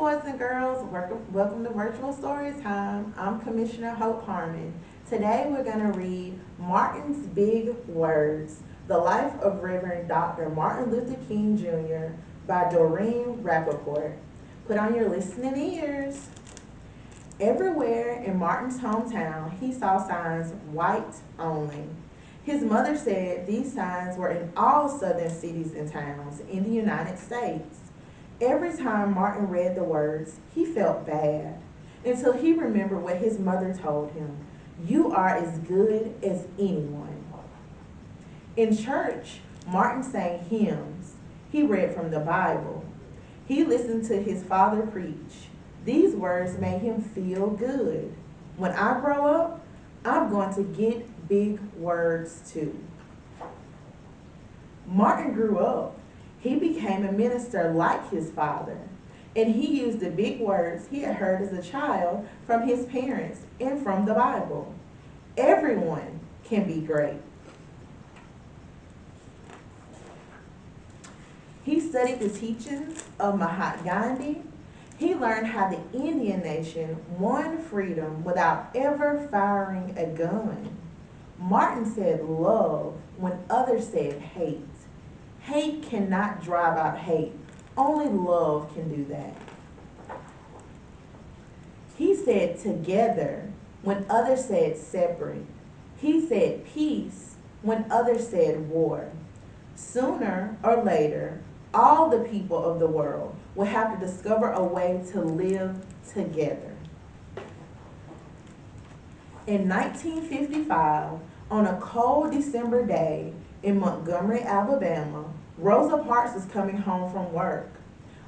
boys and girls. Welcome to Virtual Storytime. I'm Commissioner Hope Harmon. Today we're going to read Martin's Big Words, The Life of Reverend Dr. Martin Luther King Jr. by Doreen Rappaport. Put on your listening ears. Everywhere in Martin's hometown, he saw signs white only. His mother said these signs were in all southern cities and towns in the United States. Every time Martin read the words, he felt bad until he remembered what his mother told him. You are as good as anyone. In church, Martin sang hymns. He read from the Bible. He listened to his father preach. These words made him feel good. When I grow up, I'm going to get big words too. Martin grew up. He became a minister like his father, and he used the big words he had heard as a child from his parents and from the Bible. Everyone can be great. He studied the teachings of Mahatma Gandhi. He learned how the Indian nation won freedom without ever firing a gun. Martin said love when others said hate. Hate cannot drive out hate. Only love can do that. He said together when others said separate. He said peace when others said war. Sooner or later, all the people of the world will have to discover a way to live together. In 1955, on a cold December day in Montgomery, Alabama, Rosa Parks was coming home from work.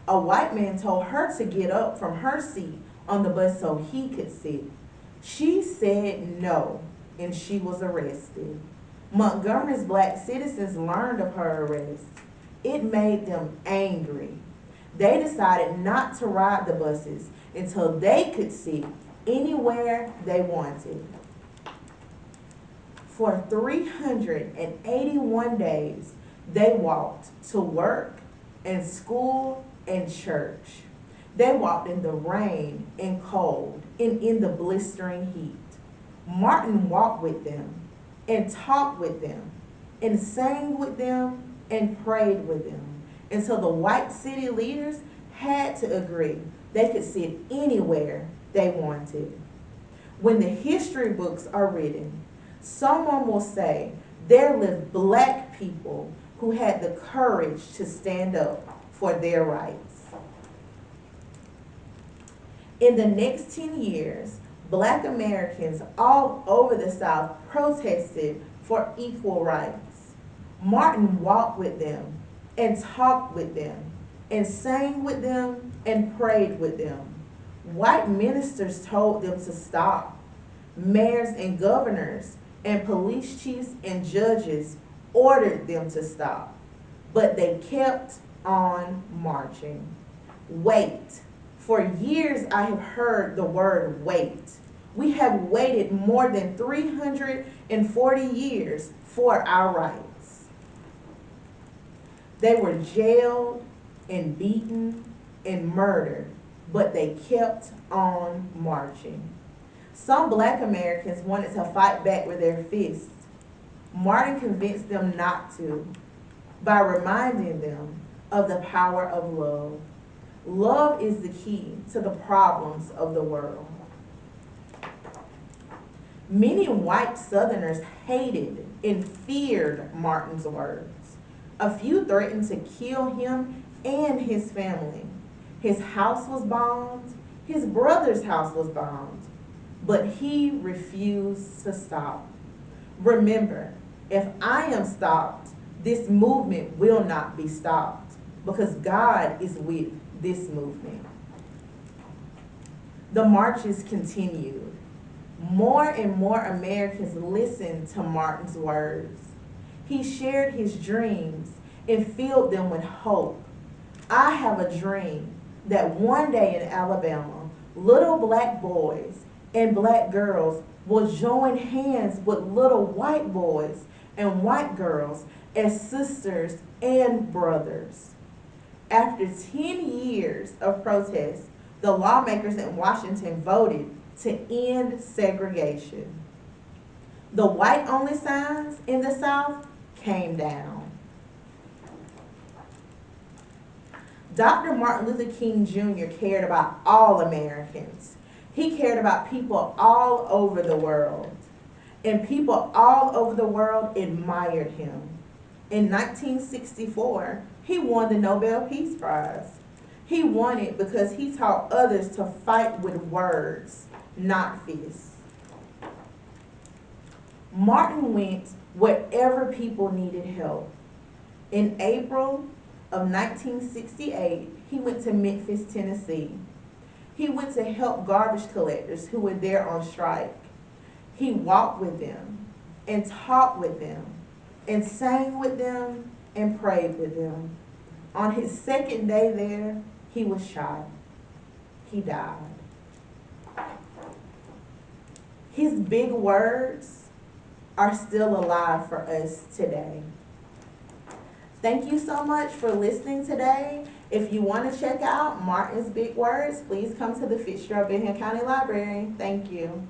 A white man told her to get up from her seat on the bus so he could sit. She said no, and she was arrested. Montgomery's black citizens learned of her arrest. It made them angry. They decided not to ride the buses until they could sit anywhere they wanted. For 381 days, they walked to work and school and church. They walked in the rain and cold and in the blistering heat. Martin walked with them and talked with them and sang with them and prayed with them until the white city leaders had to agree they could sit anywhere they wanted. When the history books are written, someone will say there lived black people who had the courage to stand up for their rights. In the next 10 years, black Americans all over the South protested for equal rights. Martin walked with them and talked with them and sang with them and prayed with them. White ministers told them to stop. Mayors and governors and police chiefs and judges ordered them to stop, but they kept on marching. Wait. For years I have heard the word wait. We have waited more than 340 years for our rights. They were jailed and beaten and murdered, but they kept on marching. Some black Americans wanted to fight back with their fists. Martin convinced them not to by reminding them of the power of love. Love is the key to the problems of the world. Many white Southerners hated and feared Martin's words. A few threatened to kill him and his family. His house was bombed. His brother's house was bombed. But he refused to stop. Remember, if I am stopped, this movement will not be stopped because God is with this movement. The marches continued. More and more Americans listened to Martin's words. He shared his dreams and filled them with hope. I have a dream that one day in Alabama, little black boys and black girls will join hands with little white boys and white girls as sisters and brothers. After 10 years of protest, the lawmakers in Washington voted to end segregation. The white-only signs in the South came down. Dr. Martin Luther King Jr. cared about all Americans. He cared about people all over the world. And people all over the world admired him. In 1964, he won the Nobel Peace Prize. He won it because he taught others to fight with words, not fists. Martin went wherever people needed help. In April of 1968, he went to Memphis, Tennessee. He went to help garbage collectors who were there on strike. He walked with them and talked with them and sang with them and prayed with them. On his second day there, he was shot. He died. His big words are still alive for us today. Thank you so much for listening today. If you want to check out Martin's big words, please come to the Fitzgerald Benham County Library. Thank you.